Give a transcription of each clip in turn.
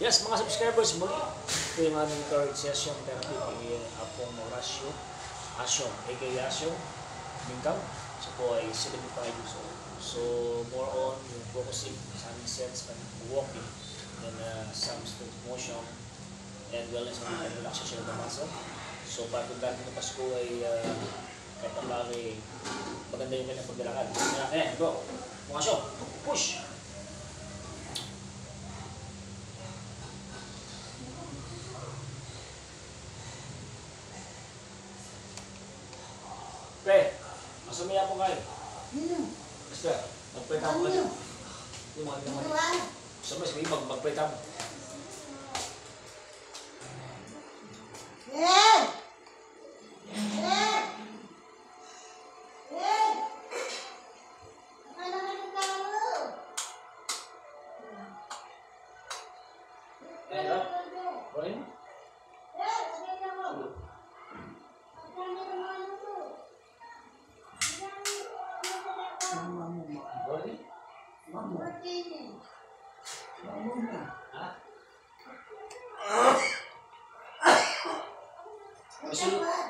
Yes, mga subscribers, muli ito yung aming current session therapy kay Apong Mauricio Asyong, aka Asyong Mingkang. So po ay 75 years old. So more on yung focusing sa aming sense and walking and some smooth motion and wellness and relaxation of the muscle. So para kung dahil ng Pasko ay kahit ang bagay maganda yung kanyang paglalakad. Ayan, go! Mga Asyong, push! Pre, masumaya po kayo. Basta, magpalita mo kayo. Yung mga naman. Masumaya, sige, magpalita mo.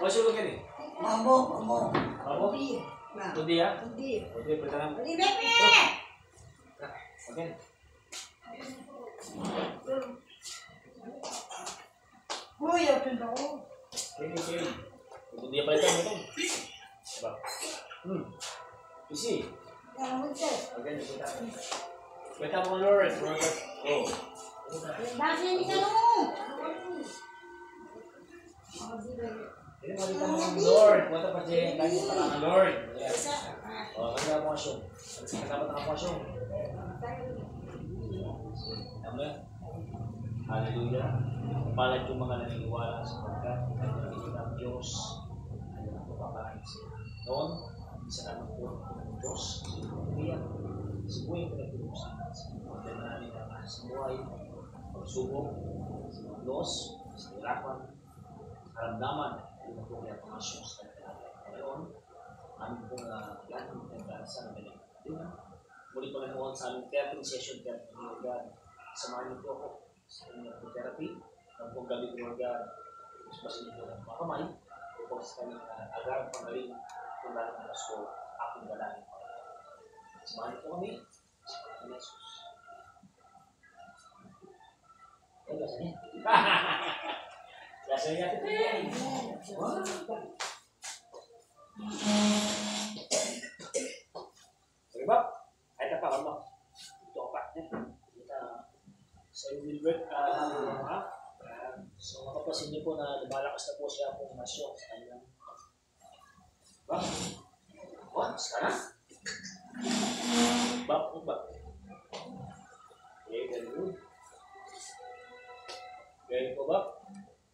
Masuk ke ni? Mabok. Mabok? Tudi ya? Tudi pertama. Tudi bebe. Oke. Uy, open daw. Okay. Tudi apa itu itu? Coba. Isi. Oke, kita. Kita mau lurus, Oh. Bakit hindi ka mo? Ini mau ditambah Lord, buat apa sih? Lagi para Lord. Oh, kaya mo asyong. Kasama na ako asyong. Tama? Hallelujah. Palad yung mga naniniwala sapagkat ay ang Diyos ay nagpapakain sila. Noon, isa naman po ng Diyos. Kaya, si buhay ko nagtulong sa akin. Sa namin ang sa buhay, pagsubok, sa mga Diyos, sa hirapan, karamdaman, yung po kaya pangasyon sa kanilang ngayon, amin pong lahat ng pagkakasa ng kanilang kanilang. Muli po nanood sa aming therapy session, therapy ng God. Samahan niyo po ako sa kanilang therapy. Ang pong gabi ng God, ispasin niyo po ng mga kamay, upang sa kanilang agarang pangaling, kung lahat ng Pasko, aking dalangin. Samahan niyo po kami sa kanilang Jesus. Ay, basa niya. Rasanya itu ya. Wah. Sebab ada apa kamu? Itu obatnya. Kita saya Wilbert maaf. So makapasin niyo po na lumalakas na po siya kung masyo sa kanyang. Ba? Wah, sekarang? Ba? Okay, ganun. Ganun po ba?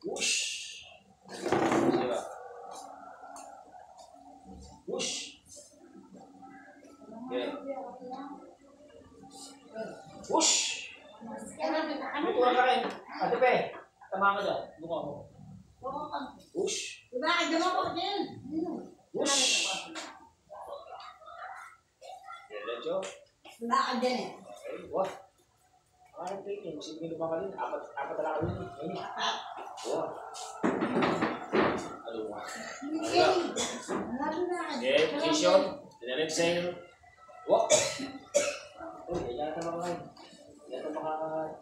Whoosh. Diba? Whoosh. Okay. Whoosh. Ito ka rin. Ate Pe, tama ka dyan. Buka mo. Whoosh. Diba? Diba ko din? Whoosh. Yan lang, Jo. Diba ka din eh? Okay, what? Parang plating. Sige naman ka rin. Apat talaga rin. Yan. Wow. Aduh. Okay, position. Then exhale. Walk. Oh, yan yata makakain. Yata makakain.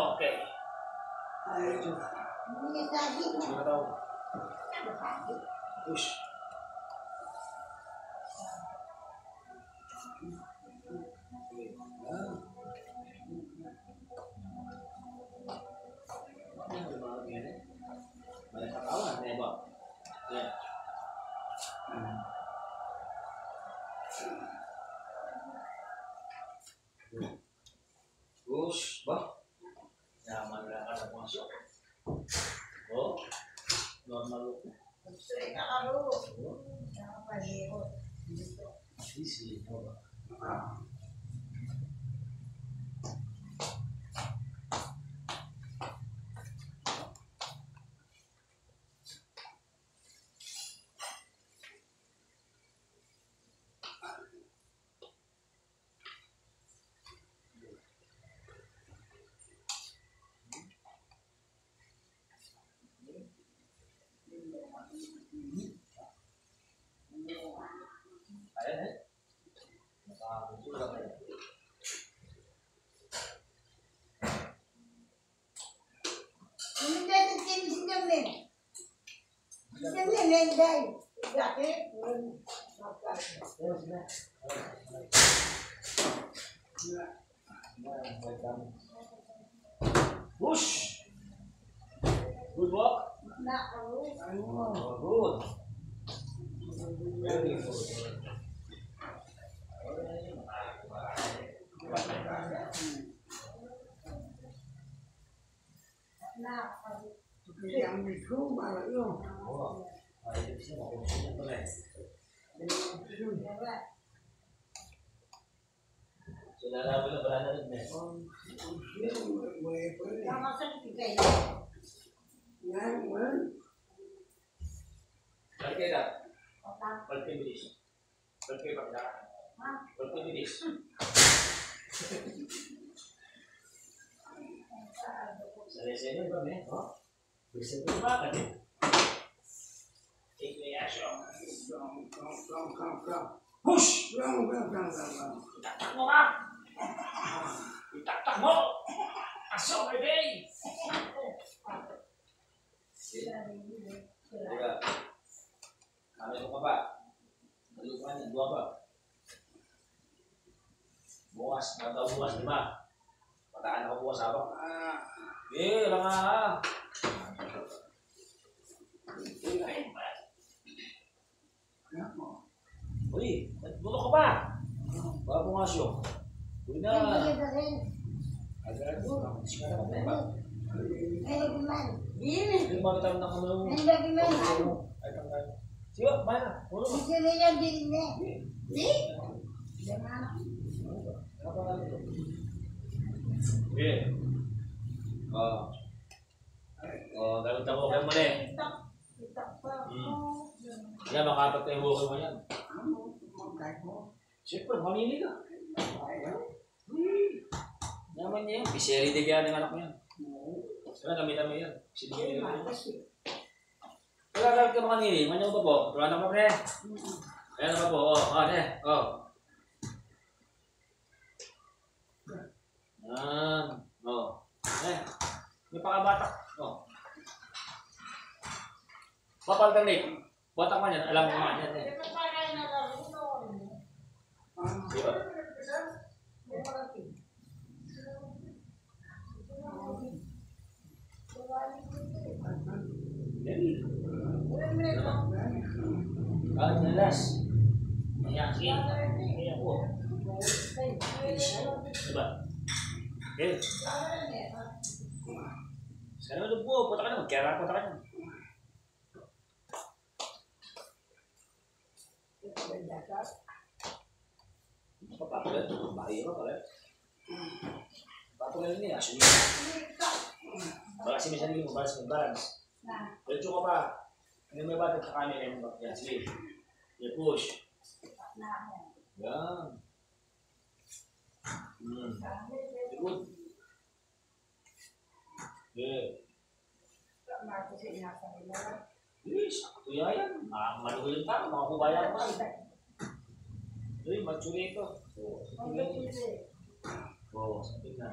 Okay. Sudah tahu. Push. Banyak kawan ya, Bang. Ya. Push, Bang. Nyaman lang ka na masuk. Oh, normal. Straight na karo. Nakapalihot. Easy. Jay. Bakit? Push! Good walk. Nakarus. Oh, good. Very good. Nakarus. Yang itu malah itu. Oh, ada di sini mau kuncinya tuh nih. Saudara boleh berada di sini. Yang masuk juga ini. Berarti dah. Otak. Berarti bilis. Berarti pakai berarti bilis. Selesai belum ya? Oh, bisa berapa kan ya? Take the action. Push. Tak mau ah. Tak mau. Masuk baby. Tiga. Kami mau apa? Dulu mana? Dua apa? Buas, atau buas lima. Pataan ako buas apa? Lang ah. Uy, nagbuto ka pa. Bago nga siyo. Uy na. Agad. Sikara ka pa. Ini. Hindi mo kita na kamo. Hindi gimana? Ay tanggal. Siyo, mana? Ulo. Hindi yan din ni. Ni? Jangan. Apa lagi tu? Okey. Kalau tahu kamu ni. Ya makapat tayo mo yan. Siyempre, mamili ka. Naman niya, biseri din kaya ng anak mo yan. Kaya kami yan. Sinigyan nila. Kaya ka mga nili, manyaw ba po? Tuwa na pa pre. Ayan na pa po. May pakabatak. Papalitan rin. Batak man yan. Alam mo man yan. Diba? Kahit nalas. Mayakin. Kaya po. Diba? Okay. Sekarang udah buah, punta ka naman. Kaya punta ka naman. Papatulan. Bahaya ka pala. Papatulan ini asli. Balas si misalnya mo, balas. Diretso ka pa. Hindi may batag sa camera mo. Yan, sige. Yan, push. Yan. Good. Yeah. Yes, kuya yan. Maluhul yung tao, mga kubayan mo. Uy, matsuri ito. Oo, sabi na.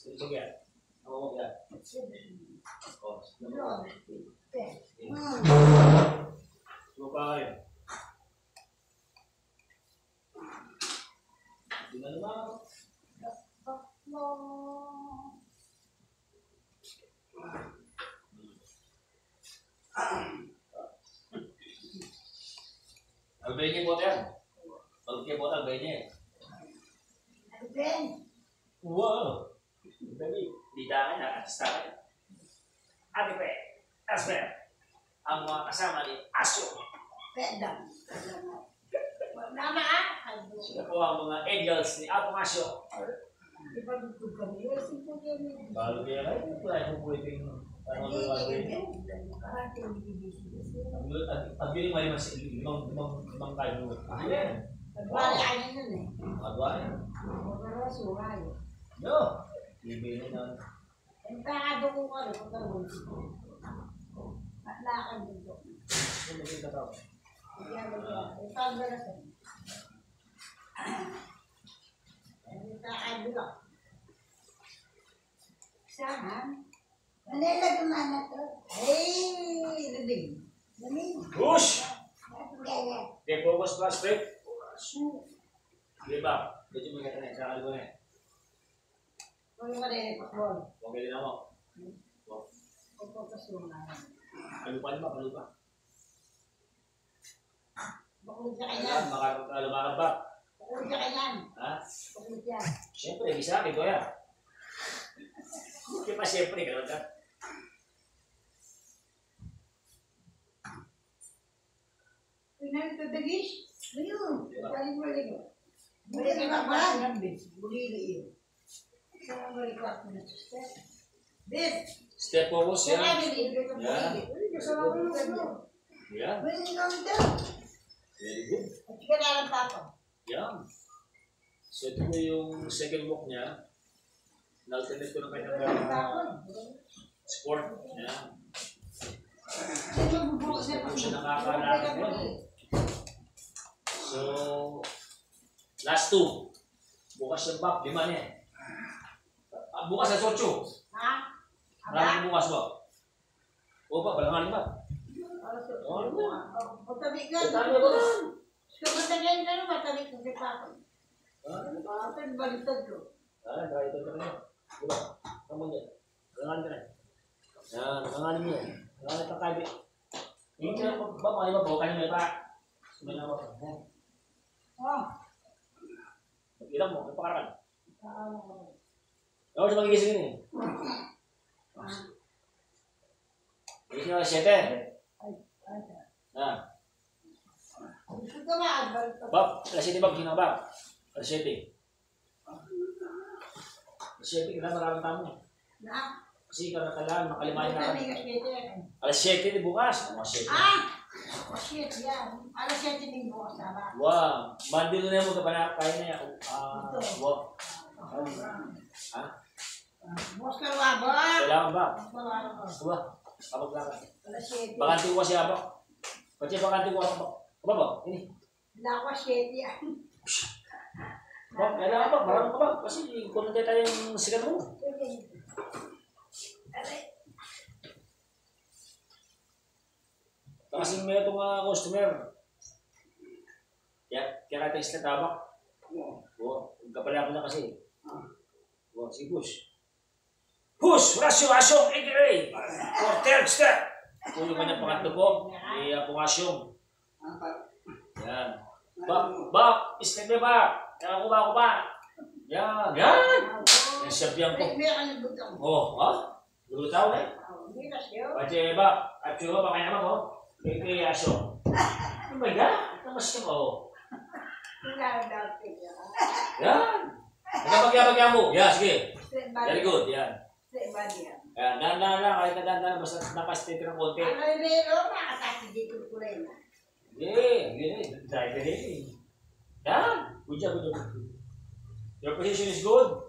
Ito kaya? Ako mo kaya? Oo, suka kayo. Di na naman. Albay po yan. Albay po albay niya. Wow. Di dahil na atas tayo. Ate Pe, Asper, ang mga kasama ni Asyo. Sila po ang mga angels ni Apong Asyo. Bago kaya kayo, wala yung pwedeng ang biling mali mas limang kayo. Ayan. Adwa yan. No. Bibili na. Empakado ko ka rin, pagkaroon. At lakad dito. Ano ba yung tataw? Ipagdalasan. Nakakabulok. Saan? Manila gumana to. Ay, labing. Push! Kaya. Okay, focus ba? Straight. Sige ba? Medyo maganda na. Sa kalbo na. Kung yung kanina, pakbol. Okay din ako. Pagpapas mo na. Palupan ba? Palupan. Bakit ka Ayan, kanyan? lumakad ba? Bakit ka kanyan? Ha? Bakit yan? Siyempre, isa akin ko yan. Hindi pa siyempre, gano'n ka. Pinag ito dagis? Ayun. Balik mo ligo. Balik Balik ka ka ba? ba? Bulili yun. Saan balik ko ako na sister? Bit! Step focus Saan yan. ka nilibig ko Yan. bulili? Uy, kasama ko yung ano. Yan. Balik ka ito. Very good. At ka na lang papa. Yan. So ito po yung second walk niya. Na-alternate ko ng kanyang sport. Yan. Sino bubukas na Ito siya nakakalakad ngayon. So, last two. Bukas yung back, 5 niya. Bukas sa 8. Ha? Maraming bukas ba? O ba, balangan ba? Pagtabi ka. Pagtabi ko. Kapatagay ka na, pagtabi ko si papa. Ah, Bakit baliktad ko? try ito na. Diba? Kamu niya. Balangan ka na. Yan, balangan niya. Balangan ka kabi. Hindi ka ba, mga iba, bukan niyo pa. Sumila mo. Oh. Ilang mo, ipakarakan. Ako siya magigising yun eh. Gising ako 7. Ah. Gusto ka ba? Baliktad. Bob, alas 7 Bob, sino ba? Alas 7. Alas 7, kailangan maraming tamo. Na? Kasi kailangan makalimahin na. Pagtabi ka siya. Alas 7 di bukas. Alas 7. Ah! Oh, shit, yan. Alas 7 din bukas na ba? Wow. Mandi na mo ka pa na kaya na yan. Wow. Ha? Bukas ka ba, ba? Kailangan ba? Bukas ka ba? Diba? Kapag lakad. Alas 7. Bakante ko kasi abak. Kasi bakante ko abak. Aba ba? Ini. Wala ko 7 yan. Ba, kailangan ba? Marami ka ba? Kasi kung hindi tayo yung sikat mo. Kasi may itong customer. Kaya natin sila tabak. Oo. Kapala ko na kasi. Oo, sige push. Push! Rasyo! Igray! For third step. Kung yung kanyang pangatlo po, pong asyong. Yan. Ba! Step na ba? Kaya ko ba? Yan! Yan! Yan siya piyang po. May kalibutang. Oh, ha? Lutaw eh. Hindi na siya. Pati ba? At yung ba kaya naman mo? Kaya asyong. Oh my God! Namas ka mo. Wala dati niya. Yan! Nagkapagya mo. Yan, sige. Very good, yan. Yan, dahan-dahan lang. Kahit na dahan-dahan, basta napastay ka ng konti. Ano yung meron? Nakatasi dito ko rin. Hindi. Drive rin. Yan. Good job, good job. Your position is good.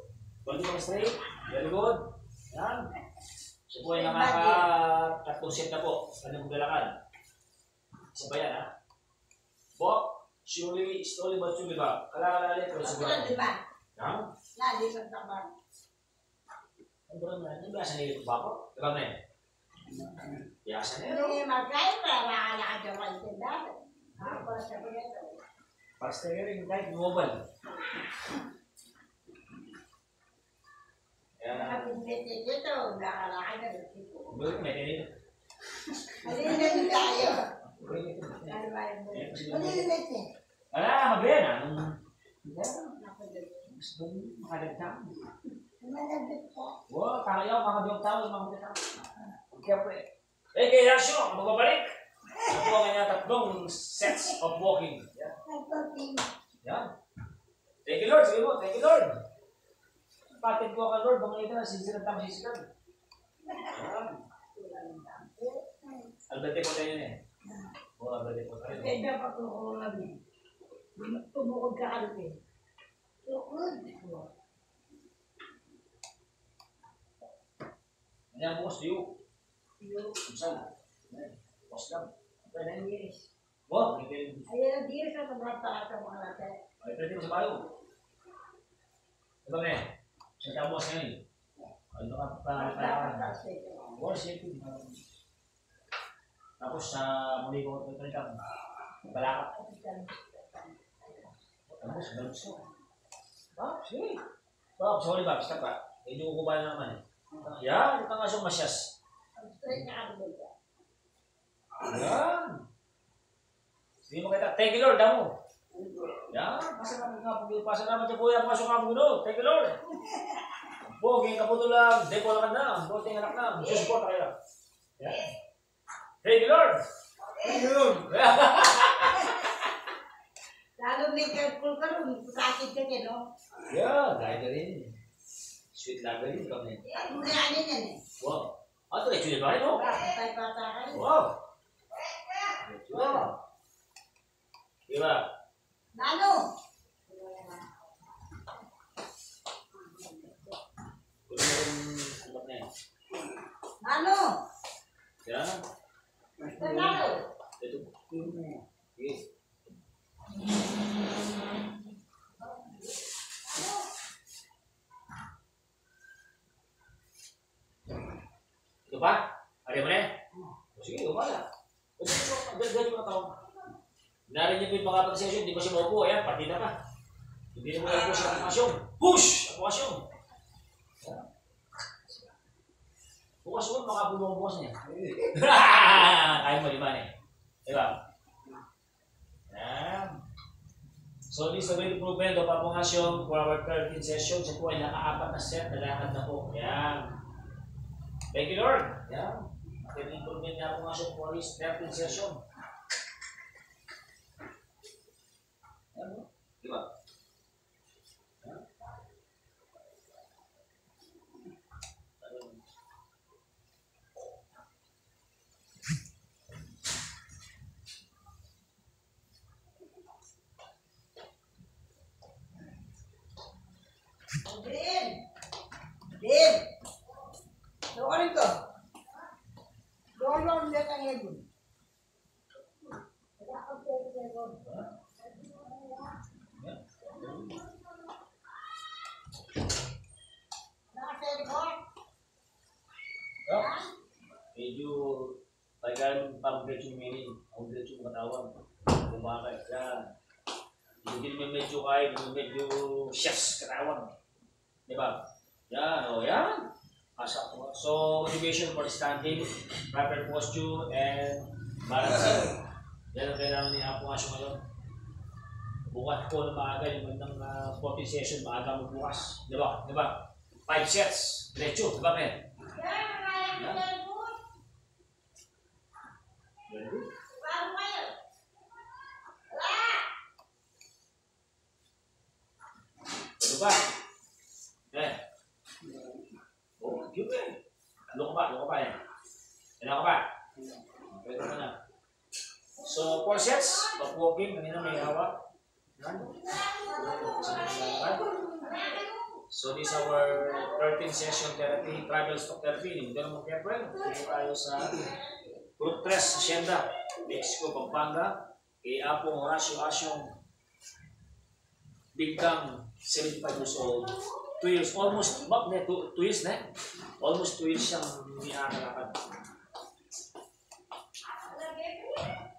Body mo straight. Very good. Yan. Siya po ay nakaka-tatlong set na po. Ano mong galakan? Isa ba yan, ha? Bo, slowly but surely ba? Kala-kala pero siguro. Ano ba? Yan. Lali sa taban. Ang gano'n na. Ano ba sa nilito ba ako? Diba na eh? Yasa na Ano yun. yung magkain para makalakad yung kalitindahan? Para sa pagkata. Pasta rin kahit mobile. Yan. Nakapinit dito, nakalakad na dito. Bulit may tinito. Malinis na tayo. Bulit. Ano ba yung bulit? Malilit eh. Wala, mabiyan ah. Gusto mo makadagdag. Malabit ka. Wow, kakayaw, makabiyong tao, mga tao. Kaya po eh. Eh, kaya siya, magbabalik. Ito ang kanya tatlong sets of walking. Yan. Nagpapin. Yan. Thank you, Lord. Sige mo, thank you, Lord. Patid ko ka, Lord. Mga ito na, sisiran tama sisiran. Yan. Alberte po tayo yun eh. Oo, alberte po tayo. Kaya dapat ko kami. Tumukod ka kalipin. Tukod. Kanya bukas tayo. Saan? Bukas lang. Walang years. Wow, ito yun. Ayan ang years na sobrang taas ang mga natin. Ay, pwede mo sa bayo. Diba, me? Sa tapos ngayon. Ano ka pa? War safety. Tapos sa muli ko ito lang. Balakap. Tapos, ganun siya. Bob, sige. Bob, sorry Bob, stop ka. Medyo kukubayan naman eh. Yan, ito nga siyang masyas. Yan. Hindi mo kita. Thank you Lord, damo. Yan, pasalamat niyo po yan, pasok ang gulo. Thank you Lord. Pogi, kaputo lang, depo lang na, boting anak na, susupport kayo. Yan. Thank you Lord. Thank you, Lord. Lalo may careful ka rin, sakit ka niya, no? Yeah, gaya ka rin. Sweet lover rin kami. Muranin yan eh. Wow. Ito, ito yun ba rin, no? Patay-patay ka rin. Wow. Wow. Diba? Lalo! Kunin mo rin anak na yan. Lalo! Yan. Ito lalo! Ito. Sige. Ito pa? Ari mo na eh? Sige, umala. Gagawin mo na tao. Narinig mo yung pangapat session, di ba siya maupo? Ayan, partida pa. Hindi mo na po siya aplikasyon. Push! Aplikasyon! Bukas mo, makapulong bukas niya. Kaya mo, di ba niya? Diba? Ayan. So, this is the way to prove of aplikasyon for our 13th session. Siya po ay naka-apat na set, nalakad na po. Ayan. Thank you, Lord. Ayan. Pag-improvement niya aplikasyon for his 13th session. Ayan. Diba? Ayan. Din! Din! Doon ko. Doon lang ulit ang edun. Wala ka pwede sa edun. Naka-edun? Medyo tagal pang-diretso yung meaning. Ang diretso yung katawan. Bumakay. Yan. Hindi naman medyo kaya, medyo chef's katawan. Diba? Yan, o yan. So, motivation for standing, proper posture, and balancing. Yan ang kailangan ni Apo Asyo ngayon. Bukas po na maaga, yung ng 14 session, maaga mo bukas. Diba? Diba? 5 sets. Diretso. Diba, men? Yan. Very good. Ano ba? Oh, yun eh. Luko pa yan. Ano ka ba? Pwede ka na. So, 4 sets. Pag-walking, kanina may hawak. So, this is our 13th session therapy, tribal stock therapy. Hindi na mag-friend. Dito tayo sa Group 3, Hacienda, Mexico, Pampanga. Kay Apong Horacio Asyong Bigkang, 75 years old. 2 years, almost, bak na, 2 years na. Almost 2 years siyang nakakalakad.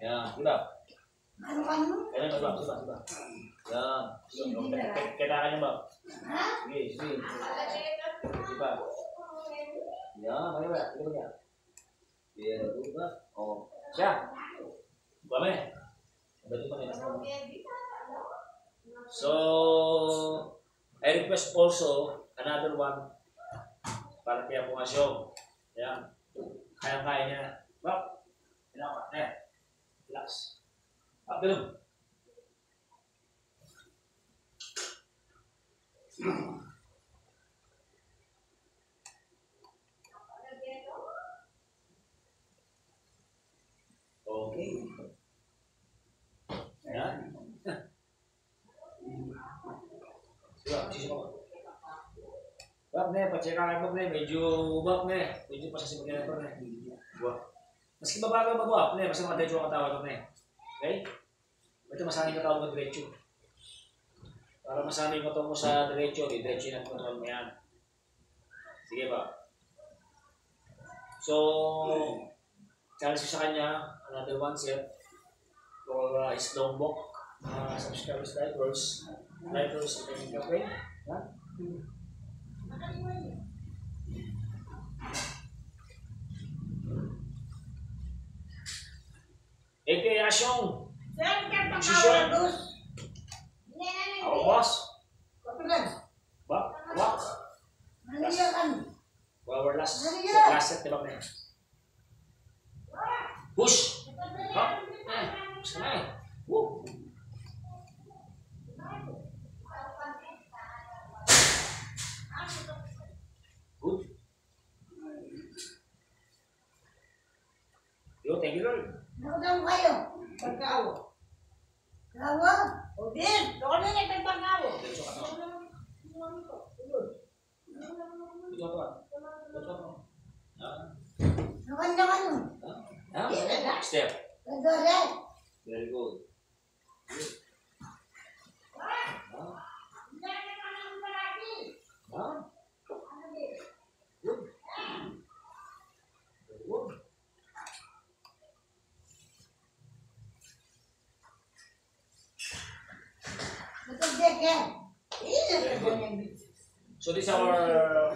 Yan, diba? Ano? Kailan ba, diba? Yan. Kailangan niyo ba? Sige. Diba? Yan, ano ba? Diba niya? Yan, diba? O, siya. Diba ba eh? So, I request also another one para kaya po asyo. Ayan. Kaya-kaya niya. Bak. Pinaka. Ayan. Relax. Ganun. Okay. Ayan. Sisi ko. Bak na, pa-check mo na, medyo bak na, medyo pasasimulan ito na. Buwak. Maski babaga mabuwak na, basta mga diretso ang katawag na. Okay? Ito masanay na tawag ng diretso. Para masanay mo ito mo sa diretso, diretso na control mo yan. Sige ba? So, challenge ko sa kanya, another one set for his long walk, subscribers, likers, and cafe. Ha? Eke Asyong, Saan ka Sisyon. pangawagos? ako boss. Kapilan. Ba? What? Naniyakan. Well, our last Naniya. set, di ba? Push! Ha? Gusto na eh. Woo! Good. Yo, thank you, Lord. Nakadam kayo. Pagkaawa. Kawa? O din. Doon na nagpagpagawa. Diretso ka na. Ito ka. Ito ka. Nakanda-kanda. Ha? Step. Nagdala. Very good. Good. Ha? Ha? Good. Very good. So this is our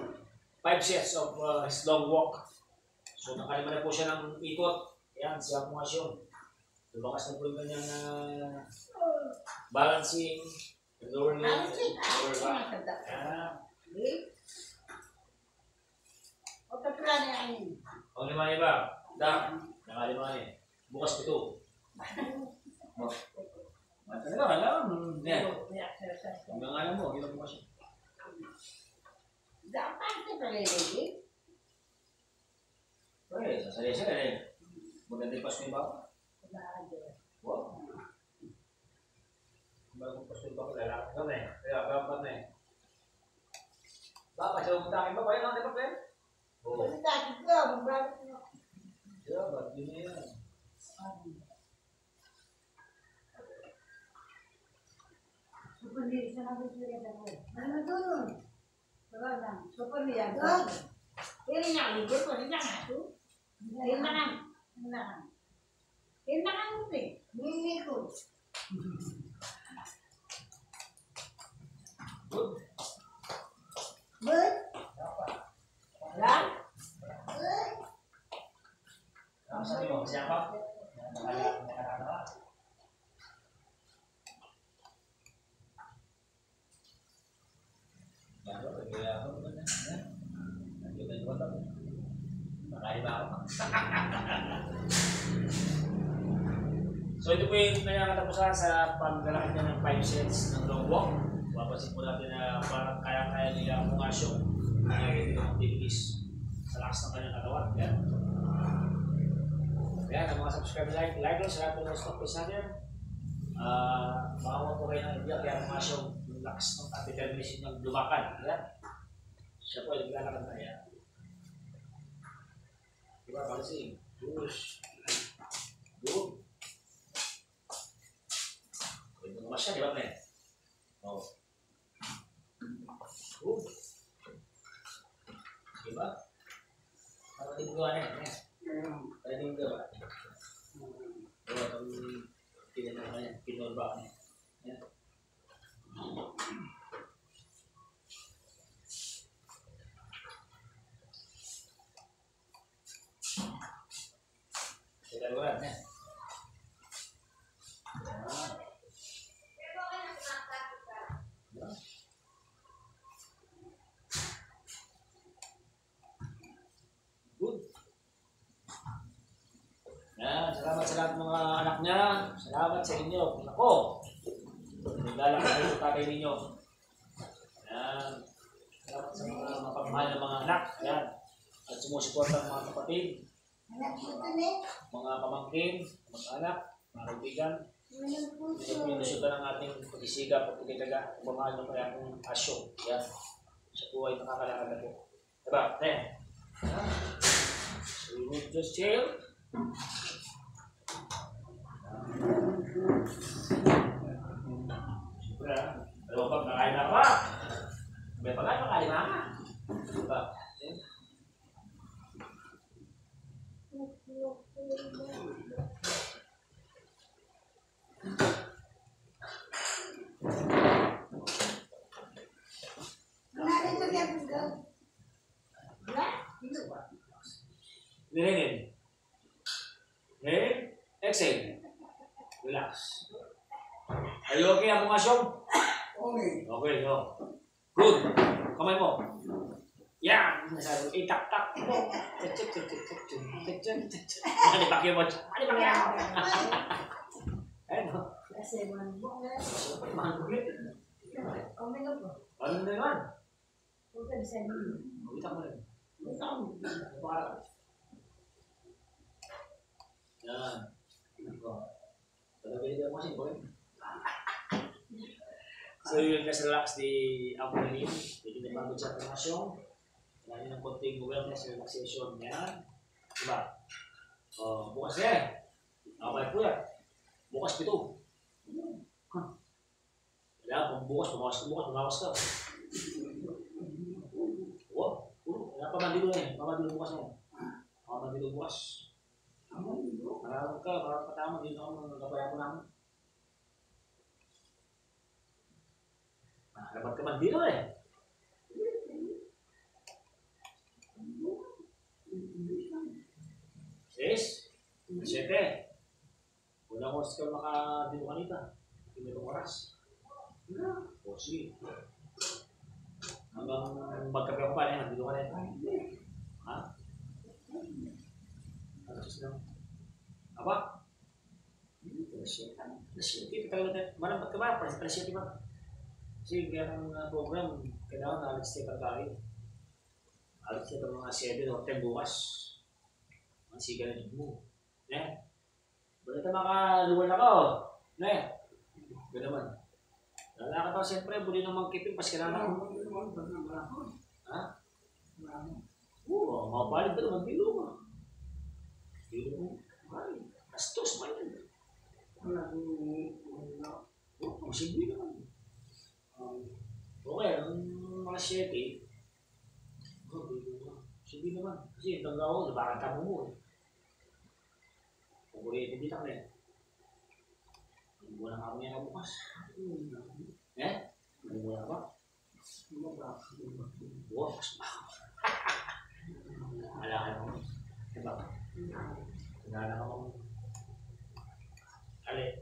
5 sets of his long walk. So nakalima na po siya ng ikot. Ayan, siya po nga siya. Lumakas na po yung kanyang balancing, lower knee, lower back. Ayan. Ang lima niya ba? Nakalima niya. Bukas ito. Talaga, alam. Yan. Hanggang alam mo, ginawa mo siya. Okay, sasali siya eh. Maganda yung pasko yung bako. Wow. Bagong pasko yung bako, lalaki ka na eh. Kaya, gabat na eh. Baka, siya umutakin ba? Kaya natin ba, Pen? Oo. Siya, ba't yun na yan? Sabi mo, siya pa? Nakakatawa. So ito po yung kanyang katapusan sa paglalakad niya ng 5 sets ng long walk. Papansin po natin na parang kaya-kaya nila ang mga show na activities sa lakas ng kanyang katawan. Yan. Yan, ang mga subscriber likers sa lahat po ng stock sa natin. Makawa po kayo ng idea kaya ang mga show yung lakas ng determination niyang lumakad. Yan. Siya po ay naglalakad na yan. Diba, balancing. Push. Good. Ito naman siya, di ba, Pen? Oo. Good. Diba? Parang hindi mo gawa na yan. Parang hindi mo gawa. Oo, itong pinanong ka yan. Pinorba ka yan. Yan. Kailangan yan. Good. Yan, salamat sa lahat ng mga anak niya. Salamat sa inyo. Ako, naglalakad kayo sa tatay ninyo. Yan. Salamat sa mga mapagmahal ng mga anak. Yan. At sumusuporta ng mga kapatid, mga pamangkin, mga anak, mga kaibigan. Ito yung nasyutan ng ating pag-isigap at pag-itaga. Pagmamahal ng kaya ng asyo. Yan. Sa buhay nakakalakad na po. Diba? Yan. So we will just chill. Siyempre, Alam mo ba, kakain na ka ba? May pagkain, makalima ka. Diba? Inhale. Inhale. Exhale. Relax. Are you okay, Apo Masyong? Okay. Okay, no. Good. Kamay mo. Yan. Itak-tak. Malipakyo mo. Malipakyo. Ayun, no. Kasi Mahal-ulit. Kami na po. Ano na naman? Huwag ka sa inyo. Mabitak mo rin. Ito. Para. Yan. Talaga hindi mo kasi, boy. So, you will just relax the upper limb. Medyo napagod sa formasyon. Kailangan nyo ng konting wellness relaxation. Yan. Diba? Bukas na yan. Nakabalik po yan. Bukas pito. Kailangan kung bukas, pumawas ka. Oo. Kailangan pamandilo na yan. Pamandilo bukas na yan. Pamandilo bukas. Marami ka, marami katama. Dito ako nagkabaya ko namin. Dapat ka mandilo eh. Sis? 7. Walang oras ka makadilo kanita. Pinitong oras. O sige. Hanggang magkape ko pa rin, nandito ka rin. Ha? Alas na. Apa? Alas 7. Manampat ka ba? Alas 7 ba? Kasi kaya ng program, kailangan na alas 7 tayo. Alas 7 mga 7 o 10 bukas. Mga siga na mo. Ne? Bakit ka makaluwal ako? Ne? Gano'n naman. Lalakad ako siyempre, buli ng mga kiping, pas kailangan ako. Ha? Oo, mabalig ka naman, bilo ka. Bilo mo. Ay, astos man yun. Oo, masigwi naman. Okay, ang mga 7, sige naman. Kasi itong ako, nabakan tamo mo eh. Pagkulit, hindi ka rin. Hindi mo na kami yan bukas. Eh? Hindi mo na ba? Bukas ba? Alahan mo. Diba? Nalala ko.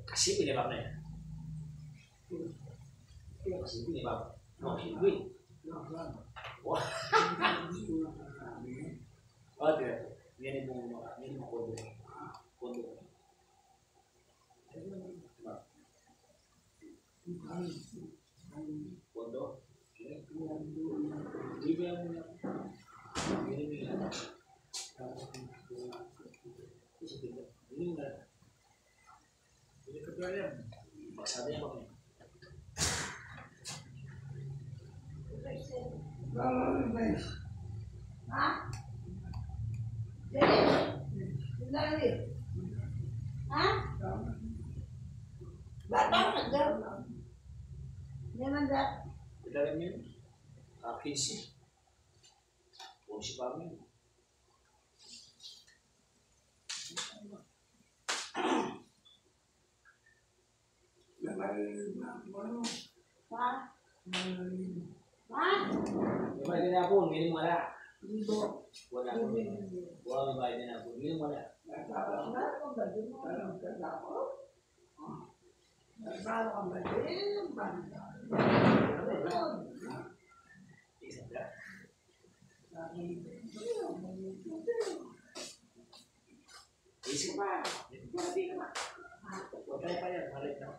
Kasi pinibak na yan. Kasi pinibak. Kasi win. Wah. Oh, dia. Ini mau kondo. Kondo. Kondo. Ini dia punya. Ini. Ini enggak. Ini kebetulan. Maksudnya apa? Ha? Dali. Dali. Ha? Bata ka daw. Naman daw. Kita rin yun. Akisi. Huwag si Pami. Ha? Ha? May din ako, hindi mo wala. Libo. Wala ko. Wala may din ako, hindi mo wala. Isa ka. Isip pa. Hindi ka na. Huwag tayo pa yan. Balik na.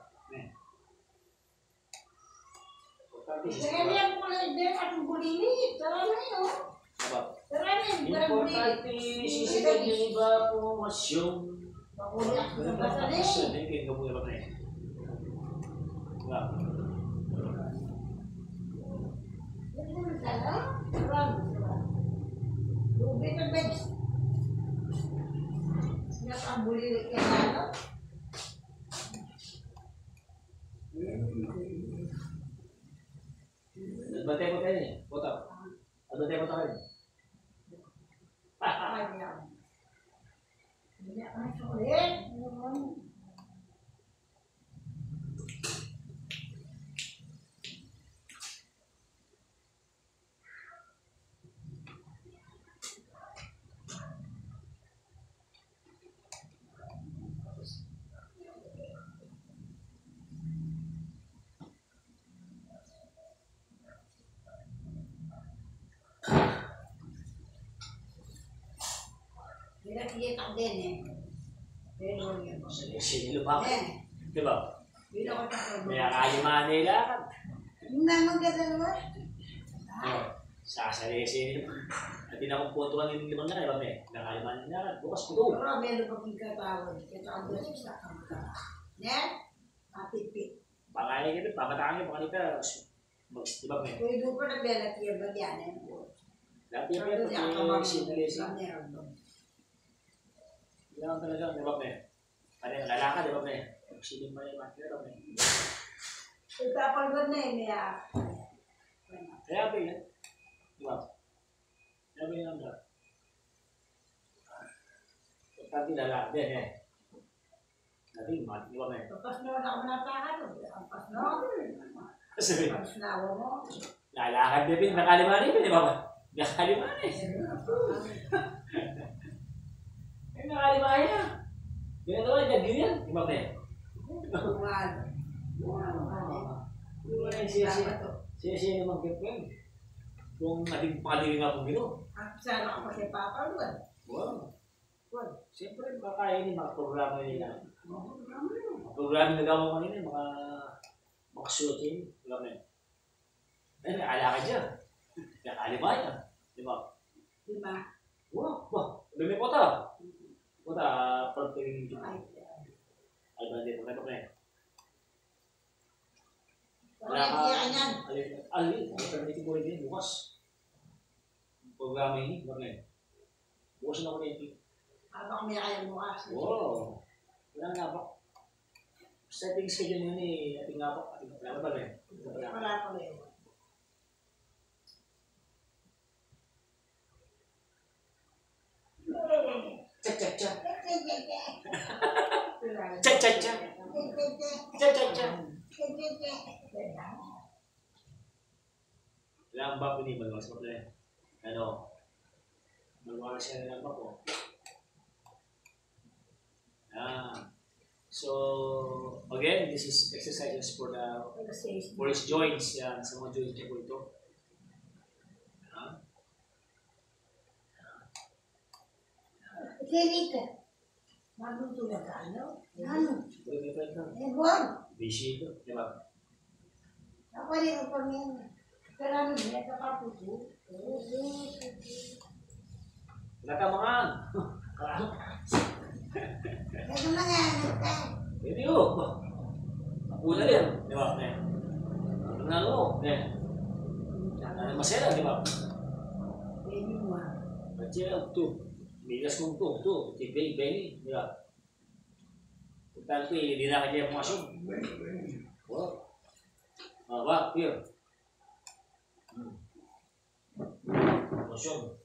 Kaya mo lang din at bulilit. Tara na yun. Apa? Tara na yun. Importante sisigan yung iba pumasyon. Pakulit ko sa basa na yun. Hindi ka muna ba na yun? Wala. Hindi mo sana. Lubit ang beds. Nakabulilit ka na, no? pa rin. Ay, yan. Hindi ako na sulit. Pinakikita din eh. Pero yun. Sinilo pa. Eh, Di ba? yun ako tatawag. May akalimaan nila. Yung naman ka dalawa. Sasali-sili naman. At pinakumputuan yung limang na kayo, may nakalimaan nila. Bukas ko doon. Pero meron pa pagkatawag. Ito ang buwan sa kamata. Ne? Matipit. Pangalan kita, pamataan yung pangalita. Di ba, may? Kung ito pa na belat yung bagyan eh. Dati yung Pero may niya ako sinali-sili. Hindi naman talaga, di ba, may? Ano yung lalaka, di ba, may? Siling mo yung mga, di ba, may? Itapal ba na eh, Mia? Kaya ba yan? Di ba? Kaya ba yan ang lahat? Pagkati lalaki din, eh. Dati, di ba, may? Tapos na ako natakan. Tapos na. Kasi, Tapos na ako mo. lalakad din, din, nakalimaan din, di ba? Nakalimaan eh. Eh, nakalimaan yan. Ginagawa niya, ganyan. Di ba, may? Tuwal. Siya naman kipin. Kung ating pagaling nga kung gino. At sana ako si Papa doon. Wow. Siyempre, makakainin mga programa nila. Mga programa na gawa kanina, mga shooting. Alam mo yun. Ay, may alakad dyan. Nakalima yan. Di ba? Diba? Wow. Ba, lumi po ta. Puta, pagtingin dyan. Ay, ba, hindi po na yan. Wala kaya yan. Alin, alternative ko rin din, bukas. Programa ini, bakit? Bukas na ko na ito. Habang may kaya bukas. Wow! Wala nga ba? Setting schedule yun eh, ating nga ba? Wala ba rin? Wala ko rin. Check, check, check. Wala. Check, check, check. Check, check, check. Wala ang ba pinibal? Mas maple. Ano? Magwala siya ng ba po? So, again, this is exercises for his joints. Yan, sa mga joints niya po ito. Kirika. Magluto na ka, ano? Ano? Pwede pa ito. Ewan. Busy ito, di ba? Ako rin ang pamilya. Pero ano, may nakapuso. Nakamangan! Ito na nga, Pwede yun. Una rin, di ba? Nalo, masela, di ba? Pwede mo ah. Masela, ito. Bigas mong ito, Benny, di ba? Tanto hindi na kanya pumasok. Wow. Wag, here. Pumasok.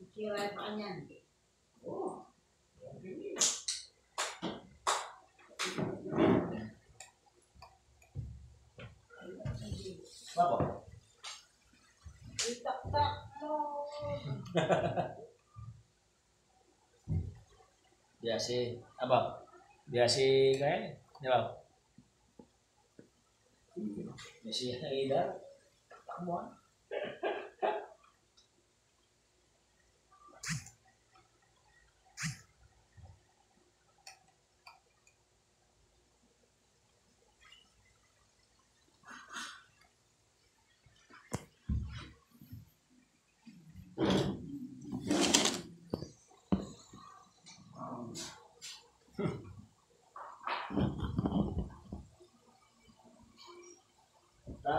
Ikiray pa kanyan. Oh. Apa? Itak-tak mo. Biasa, apa? Biasa kan? Di ba? Biasa Aida. Kamu.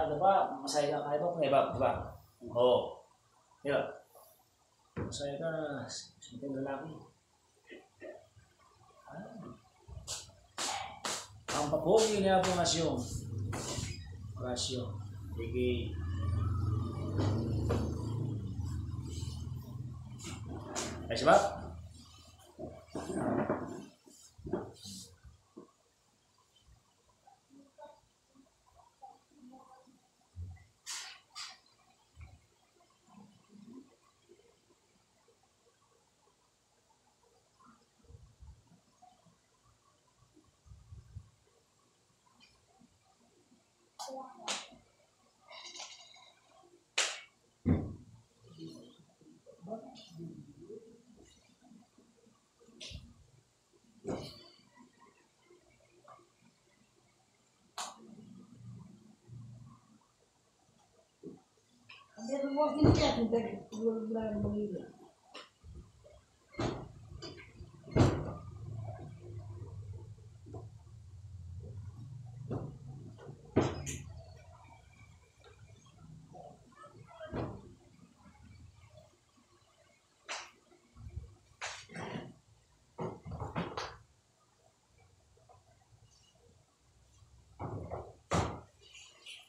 Diba? Masaya ka kayo ba? Diba? Oo. Diba? Masaya ka. Simple lalaki. Ang papogi niya po rasyo. Sige. Ay sebab Ada rumah kita sudah 2 bulan begini.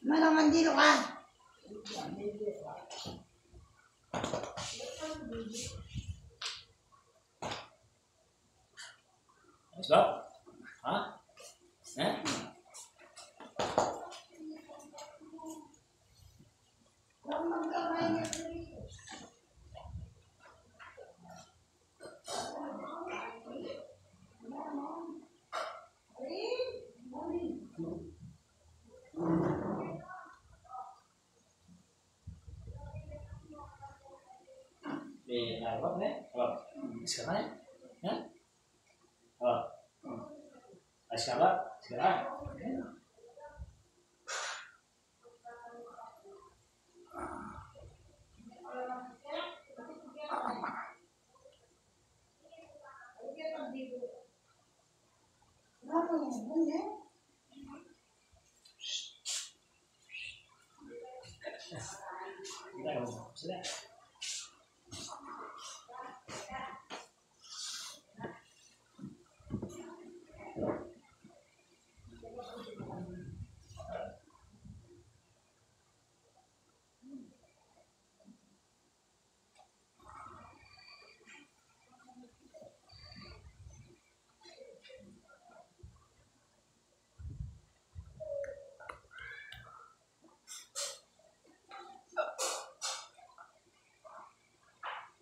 Mana mandiro ka? ay sebab ha? Eh? Apa nih? Apa? Sekarang ya? Ya? Apa? Sekarang? Sekarang?